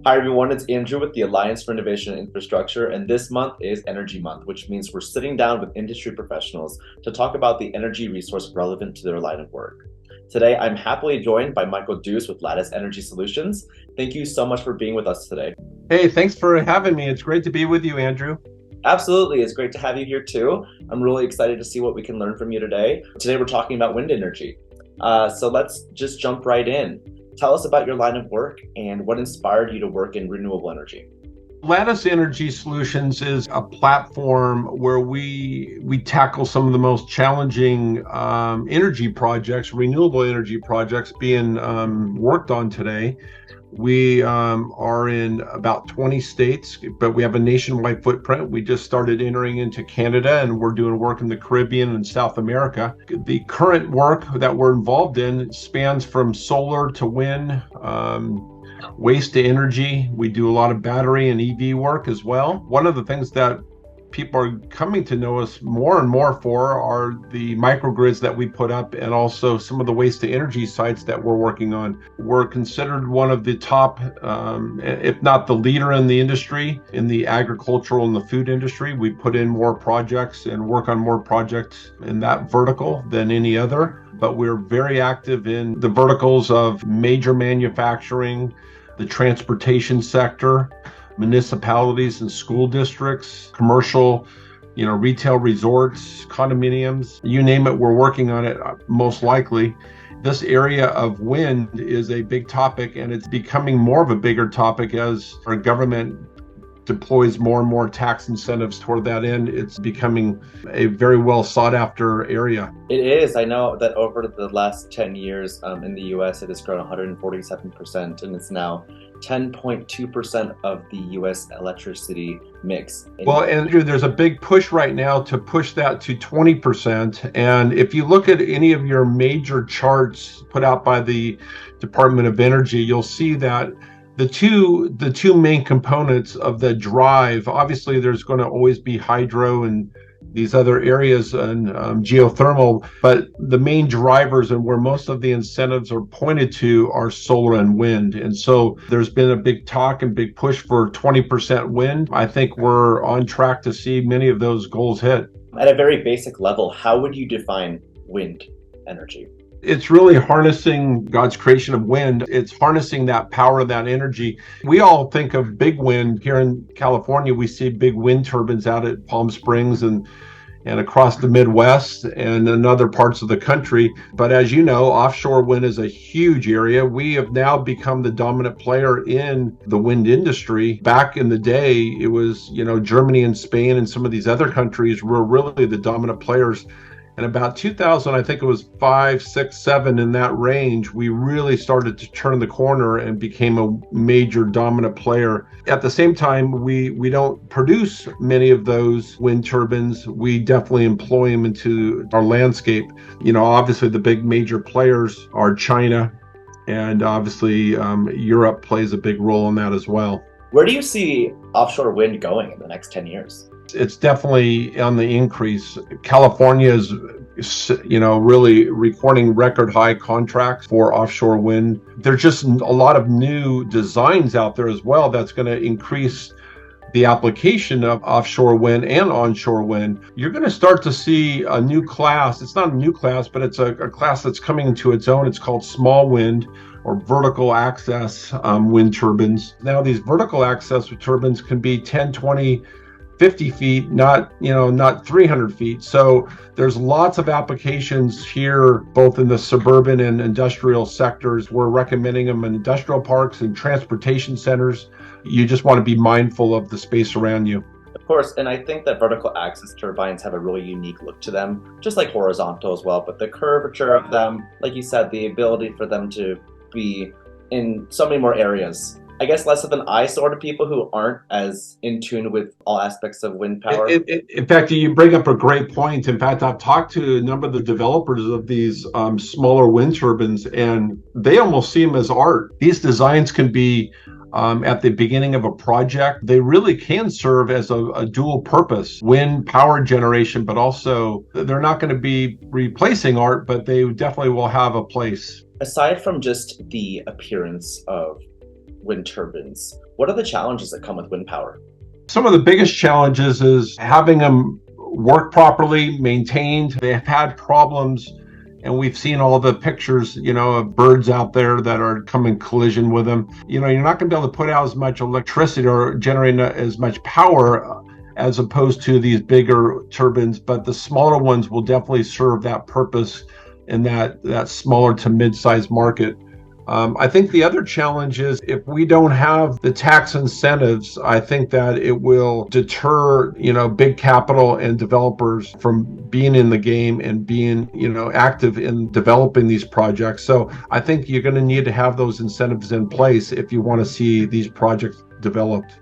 Hi, everyone. It's Andrew with the Alliance for Innovation and Infrastructure, and this month is Energy Month, which means we're sitting down with industry professionals to talk about the energy resource relevant to their line of work. Today, I'm happily joined by Michael Deuce with Lattice Energy Solutions. Thank you so much for being with us today. Hey, thanks for having me. It's great to be with you, Andrew. Absolutely. It's great to have you here too. I'm really excited to see what we can learn from you today. Today, we're talking about wind energy. So let's just jump right in. Tell us about your line of work and what inspired you to work in renewable energy. Lattice Energy Solutions is a platform where we tackle some of the most challenging energy projects, renewable energy projects being worked on today. We are in about 20 states, but we have a nationwide footprint. We just started entering into Canada, and we're doing work in the Caribbean and South America. The current work that we're involved in spans from solar to wind, waste to energy. We do a lot of battery and EV work as well. One of the things that people are coming to know us more and more for are the microgrids that we put up, and also some of the waste to energy sites that we're working on. We're considered one of the top, if not the leader in the industry, in the agricultural and the food industry. We put in more projects and work on more projects in that vertical than any other, but we're very active in the verticals of major manufacturing, the transportation sector, municipalities and school districts, commercial, retail resorts, condominiums, you name it, we're working on it most likely. This area of wind is a big topic, and it's becoming more of a bigger topic as our government deploys more and more tax incentives toward that end. It's becoming a very well sought after area. It is. I know that over the last 10 years in the US, it has grown 147%, and it's now 10.2% of the US electricity mix. Well, Andrew, there's a big push right now to push that to 20%. And if you look at any of your major charts put out by the Department of Energy, you'll see that the two main components of the drive, obviously there's going to always be hydro and these other areas and geothermal, but the main drivers and where most of the incentives are pointed to are solar and wind. And so there's been a big talk and big push for 20% wind. I think we're on track to see many of those goals hit. At a very basic level, how would you define wind energy? It's really harnessing God's creation of wind. It's harnessing that power, that energy. We all think of big wind. Here in California, we see big wind turbines out at Palm Springs and across the Midwest and in other parts of the country. But as you know, offshore wind is a huge area. We have now become the dominant player in the wind industry. Back in the day, it was, Germany and Spain and some of these other countries were really the dominant players. And about 2000, I think it was 5, 6, 7 in that range, we really started to turn the corner and became a major dominant player. At the same time, we don't produce many of those wind turbines. We definitely employ them into our landscape. Obviously the big major players are China, and obviously Europe plays a big role in that as well. Where do you see offshore wind going in the next 10 years? It's definitely on the increase. California is, really recording record high contracts for offshore wind. There's just a lot of new designs out there as well that's going to increase the application of offshore wind and onshore wind. You're going to start to see a new class. It's not a new class, but it's a class that's coming into its own. It's called small wind or vertical access wind turbines. Now these vertical access turbines can be 10, 20, 50 feet, not 300 feet. So there's lots of applications here, both in the suburban and industrial sectors. We're recommending them in industrial parks and transportation centers. You just want to be mindful of the space around you. Of course, and I think that vertical axis turbines have a really unique look to them, just like horizontal as well. But the curvature of them, like you said, the ability for them to be in so many more areas. I guess less of an eyesore to people who aren't as in tune with all aspects of wind power. In fact, you bring up a great point. In fact, I've talked to a number of the developers of these smaller wind turbines, and they almost see them as art. These designs can be at the beginning of a project. They really can serve as a dual purpose, wind power generation, but also they're not going to be replacing art, but they definitely will have a place. Aside from just the appearance of wind turbines, What are the challenges that come with wind power? Some of the biggest challenges is having them work properly, maintained. They've had problems, and we've seen all the pictures, of birds out there that are come in collision with them. You're not going to be able to put out as much electricity or generate as much power as opposed to these bigger turbines, but the smaller ones will definitely serve that purpose in that smaller to mid-sized market. I think the other challenge is if we don't have the tax incentives, I think that it will deter, big capital and developers from being in the game and being, active in developing these projects. So I think you're going to need to have those incentives in place if you want to see these projects developed.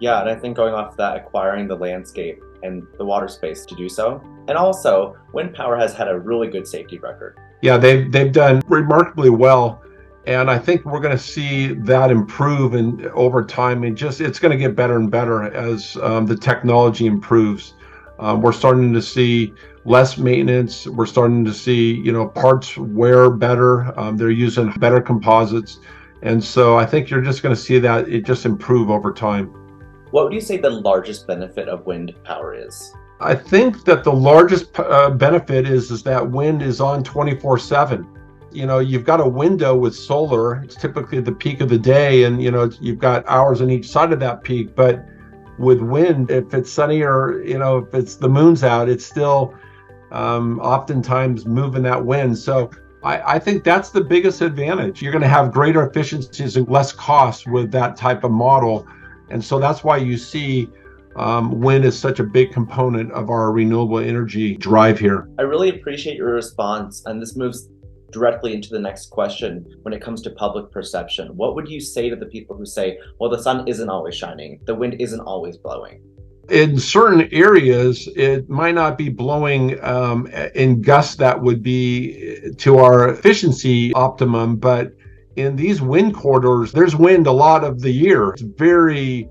Yeah, and I think going off that, acquiring the landscape and the water space to do so. And also, wind power has had a really good safety record. Yeah, they've done remarkably well. And I think we're going to see that improve and over time, and it's going to get better and better as the technology improves. We're starting to see less maintenance. We're starting to see, parts wear better. They're using better composites. And so I think you're just going to see that it just improve over time. What would you say the largest benefit of wind power is? I think that the largest benefit is that wind is on 24/7. You've got a window with solar. It's typically the peak of the day, and you've got hours on each side of that peak. But with wind, if it's sunny or if it's the moon's out, it's still oftentimes moving that wind. So I think that's the biggest advantage. You're going to have greater efficiencies and less costs with that type of model, and so that's why you see wind is such a big component of our renewable energy drive here. I really appreciate your response, and this moves directly into the next question when it comes to public perception. What would you say to the people who say, well, the sun isn't always shining, the wind isn't always blowing? In certain areas, it might not be blowing in gusts that would be to our efficiency optimum, but in these wind corridors, there's wind a lot of the year. It's very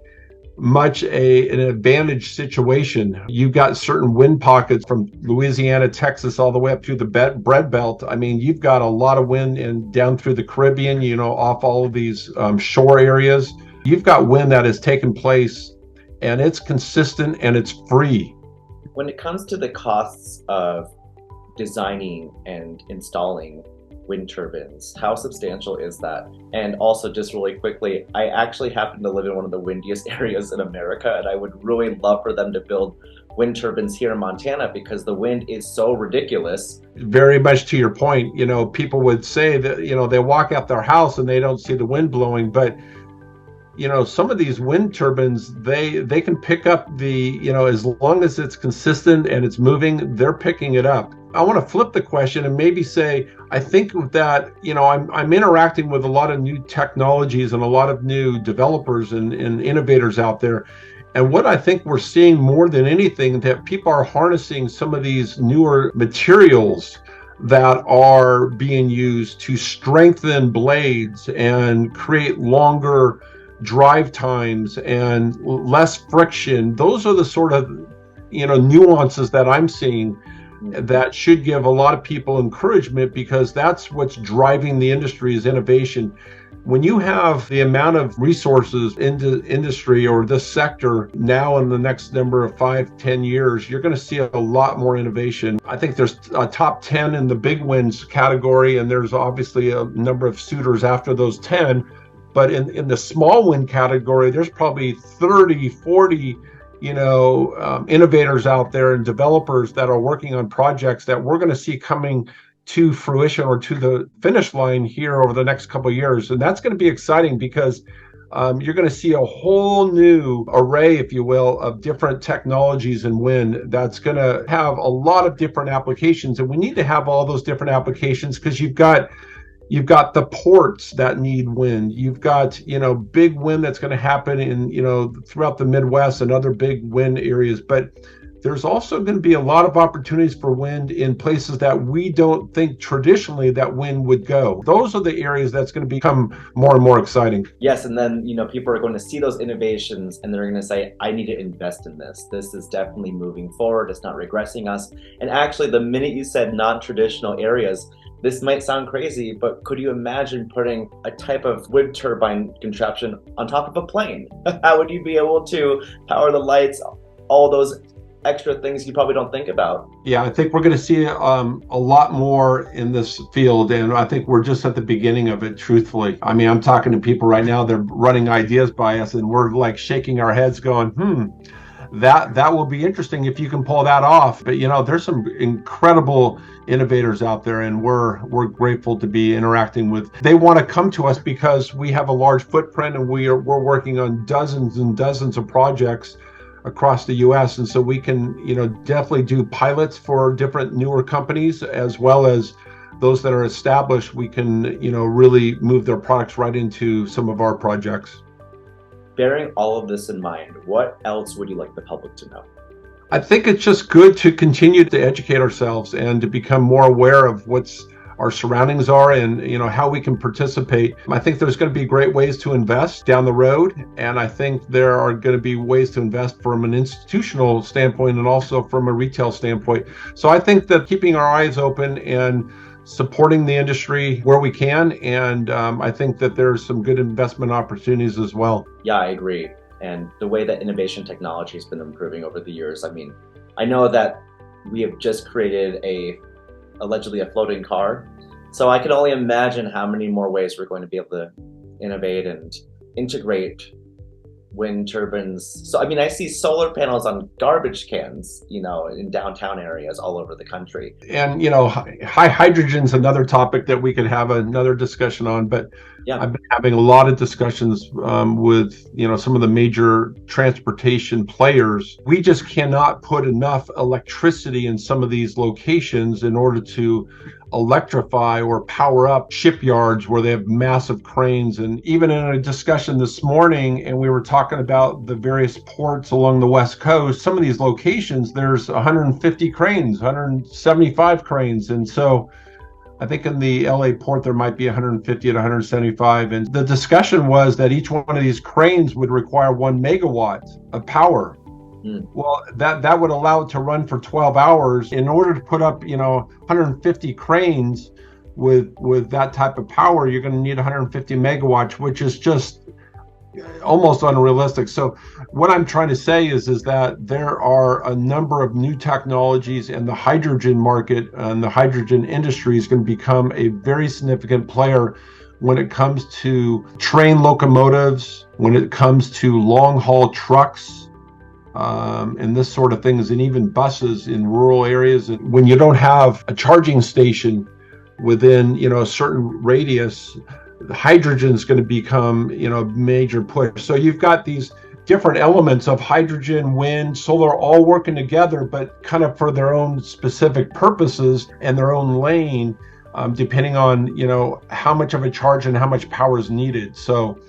much an advantage situation. You've got certain wind pockets from Louisiana, Texas, all the way up through the bread belt. I mean, you've got a lot of wind and down through the Caribbean, off all of these shore areas. You've got wind that has taken place, and it's consistent and it's free. When it comes to the costs of designing and installing wind turbines, how substantial is that? And also, just really quickly, I actually happen to live in one of the windiest areas in America, and I would really love for them to build wind turbines here in Montana because the wind is so ridiculous. Very much to your point, people would say that, they walk out their house and they don't see the wind blowing, but some of these wind turbines, they can pick up as long as it's consistent and it's moving, they're picking it up. I want to flip the question and maybe say, I think that, I'm interacting with a lot of new technologies and a lot of new developers and innovators out there. And what I think we're seeing more than anything, that people are harnessing some of these newer materials that are being used to strengthen blades and create longer drive times and less friction. Those are the sort of nuances that I'm seeing that should give a lot of people encouragement, because that's what's driving the industry is innovation. When you have the amount of resources into industry or this sector now in the next number of 5-10 years, you're going to see a lot more innovation. I think there's a top 10 in the big wins category, and there's obviously a number of suitors after those 10. But in the small wind category, there's probably 30, 40, innovators out there and developers that are working on projects that we're going to see coming to fruition or to the finish line here over the next couple of years. And that's going to be exciting because you're going to see a whole new array, if you will, of different technologies in wind that's going to have a lot of different applications. And we need to have all those different applications because you've got the ports that need wind. You've got, big wind that's going to happen in, throughout the Midwest and other big wind areas. But there's also going to be a lot of opportunities for wind in places that we don't think traditionally that wind would go. Those are the areas that's going to become more and more exciting. Yes, and then, people are going to see those innovations and they're going to say, I need to invest in this. This is definitely moving forward. It's not regressing us. And actually, the minute you said non-traditional areas, this might sound crazy, but could you imagine putting a type of wind turbine contraption on top of a plane? How would you be able to power the lights, all those extra things you probably don't think about? Yeah, I think we're going to see a lot more in this field, and I think we're just at the beginning of it, truthfully. I mean, I'm talking to people right now, they're running ideas by us, and we're like shaking our heads going, that will be interesting if you can pull that off. But there's some incredible innovators out there, and we're grateful to be interacting with. They want to come to us because we have a large footprint, and we're working on dozens and dozens of projects across the US, and so we can definitely do pilots for different newer companies, as well as those that are established. We can really move their products right into some of our projects. Bearing all of this in mind, what else would you like the public to know? I think it's just good to continue to educate ourselves and to become more aware of what's our surroundings are, and how we can participate. I think there's going to be great ways to invest down the road, and I think there are going to be ways to invest from an institutional standpoint and also from a retail standpoint. So I think that keeping our eyes open and supporting the industry where we can, and I think that there's some good investment opportunities as well. Yeah, I agree. And the way that innovation technology has been improving over the years, I mean, I know that we have just created allegedly a floating car. So I can only imagine how many more ways we're going to be able to innovate and integrate wind turbines. So, I mean, I see solar panels on garbage cans, in downtown areas all over the country. And, high hydrogen's another topic that we could have another discussion on, but yeah. I've been having a lot of discussions with, some of the major transportation players. We just cannot put enough electricity in some of these locations in order to electrify or power up shipyards where they have massive cranes. And even in a discussion this morning, and we were talking about the various ports along the West Coast, some of these locations, there's 150 cranes, 175 cranes. And so I think in the LA port, there might be 150 to 175. And the discussion was that each one of these cranes would require 1 megawatt of power. Well, that would allow it to run for 12 hours. In order to put up, 150 cranes with that type of power, you're going to need 150 megawatts, which is just almost unrealistic. So what I'm trying to say is that there are a number of new technologies, and the hydrogen market and the hydrogen industry is going to become a very significant player when it comes to train locomotives, when it comes to long haul trucks, and this sort of things, and even buses in rural areas. And when you don't have a charging station within, a certain radius, hydrogen is going to become, a major push. So you've got these different elements of hydrogen, wind, solar, all working together, but kind of for their own specific purposes and their own lane, depending on, how much of a charge and how much power is needed. So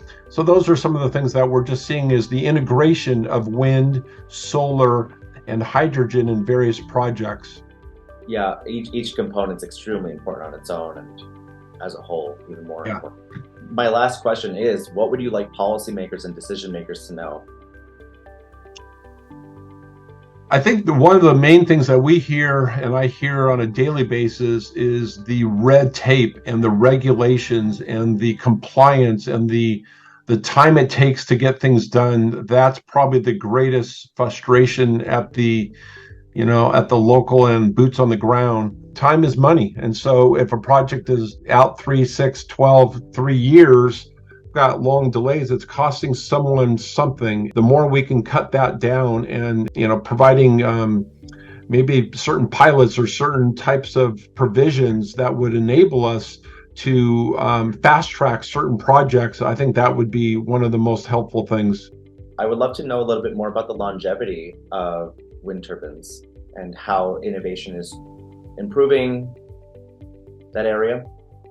those are some of the things that we're just seeing, is the integration of wind, solar, and hydrogen in various projects. Yeah, each component's extremely important on its own, and as a whole, even more important. My last question is, what would you like policymakers and decision makers to know? I think one of the main things that we hear, and I hear on a daily basis, is the red tape and the regulations and the compliance and the time it takes to get things done. That's probably the greatest frustration at the local and boots on the ground. Time is money. And so if a project is out 3, 6, 12, 3 years, got long delays, it's costing someone something. The more we can cut that down, and providing maybe certain pilots or certain types of provisions that would enable us to fast track certain projects, I think that would be one of the most helpful things. I would love to know a little bit more about the longevity of wind turbines and how innovation is improving that area.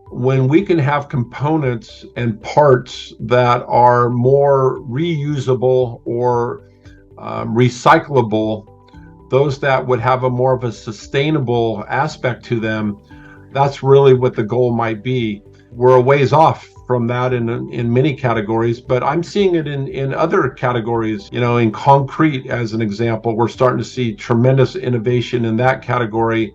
When we can have components and parts that are more reusable or recyclable, those that would have a more of a sustainable aspect to them, that's really what the goal might be. We're a ways off from that in many categories, but I'm seeing it in other categories. In concrete, as an example, we're starting to see tremendous innovation in that category.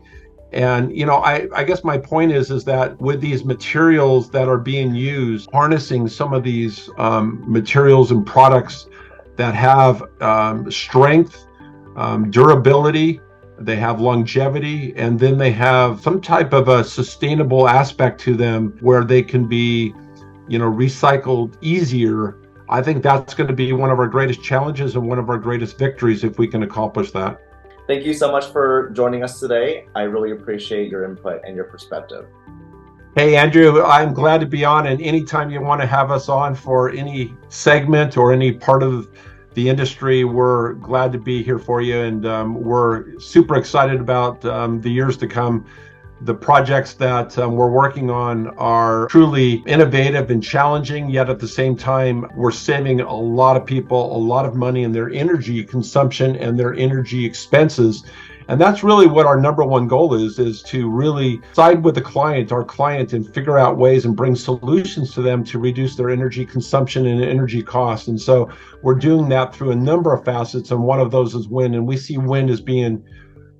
And I guess my point is that with these materials that are being used, harnessing some of these materials and products that have strength, durability, they have longevity, and then they have some type of a sustainable aspect to them where they can be, recycled easier. I think that's going to be one of our greatest challenges and one of our greatest victories if we can accomplish that. Thank you so much for joining us today. I really appreciate your input and your perspective. Hey, Andrew, I'm glad to be on. And anytime you want to have us on for any segment or any part of the industry, we're glad to be here for you. And we're super excited about the years to come. The projects that we're working on are truly innovative and challenging, yet at the same time, we're saving a lot of people a lot of money in their energy consumption and their energy expenses. And that's really what our number one goal is to really side with our client, and figure out ways and bring solutions to them to reduce their energy consumption and energy costs. And so we're doing that through a number of facets, and one of those is wind. And we see wind as being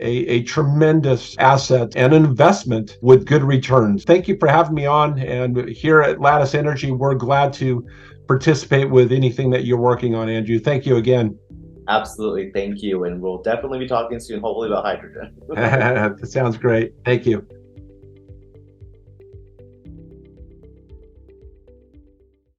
a tremendous asset and an investment with good returns. Thank you for having me on. And here at Lattice Energy, we're glad to participate with anything that you're working on, Andrew. Thank you again. Absolutely. Thank you. And we'll definitely be talking soon, hopefully about hydrogen. That sounds great. Thank you.